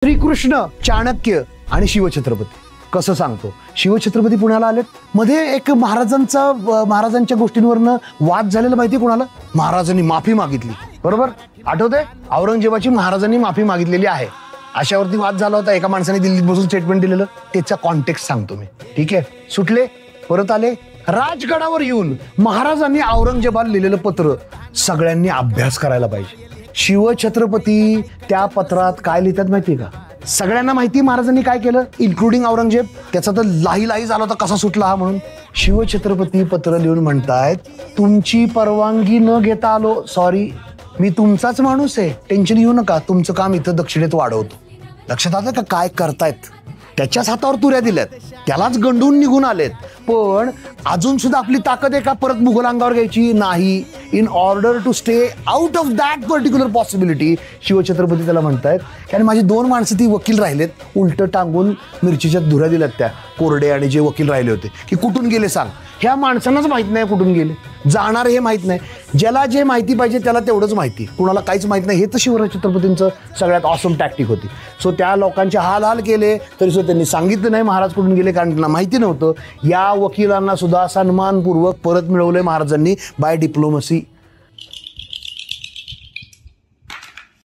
श्रीकृष्ण, चाणक्य आणि शिवछत्रपती कसं सांगतो. शिवछत्रपती पुण्याला आलेत. मध्ये एक महाराजांच्या गोष्टींवरनं वाद झालेला माहिती कोणाला. महाराजांनी माफी मागितली, बरोबर आठवतंय. औरंगजेबाची महाराजांनी माफी मागितलेली आहे, अशावरती वाद झाला होता. एका माणसाने दिल्लीत बसून स्टेटमेंट दिलेलं, त्याचा कॉन्टेक्स्ट सांगतो मी. ठीक आहे. सुटले, परत आले. राजगडावर येऊन महाराजांनी औरंगजेबाला लिहिलेलं पत्र सगळ्यांनी अभ्यास करायला पाहिजे. शिवछत्रपती त्या पत्रात काय लिहितात माहितीये का. सगळ्यांना माहिती महाराजांनी काय केलं, इन्क्लुडिंग औरंगजेब. त्याचा तर लाही झाला होता, कसा सुटला हा म्हणून. शिवछत्रपती पत्र लिहून म्हणतायत, तुमची परवानगी न घेता आलो, सॉरी, मी तुमचाच माणूस आहे, टेन्शन घेऊ नका, तुमचं काम इथं दक्षिणेत वाढवतो. लक्षात आलं का काय करतायत. त्याच्याच हातावर तुऱ्या दिल्यात, त्यालाच गंडून निघून आलेत. पण अजून सुद्धा आपली ताकद आहे का परत मुघल अंगावर घ्यायची. नाही. In order to stay out of that particular possibility Shivchhatrapati त्याला म्हणतायत, कारण माझी 2 माणसं ती वकील राहिलेत, उलट टांगून मिरचीच्या धुऱ्या दिल्यात त्या कोरडे आणि जे वकील राहिले होते, की कुठून गेले सांग. ह्या माणसांनाच माहित नाही कुठून गेले, जाणार हे माहित नाही. ज्याला जे माहिती पाहिजे त्याला तेवढंच माहिती, कुणाला काहीच माहित नाही. हे तर शिवछत्रपतींचं सगळ्यात ऑसम टॅक्टिक होती. सो त्या लोकांचे हाल केले तरी सुद्धा त्यांनी सांगितलं नाही महाराज कुठून गेले, कारण त्यांना माहिती नव्हतं. या वकिलांना सुद्धा सन्मानपूर्वक परत मिळवलंय महाराजांनी बाय डिप्लोमसी.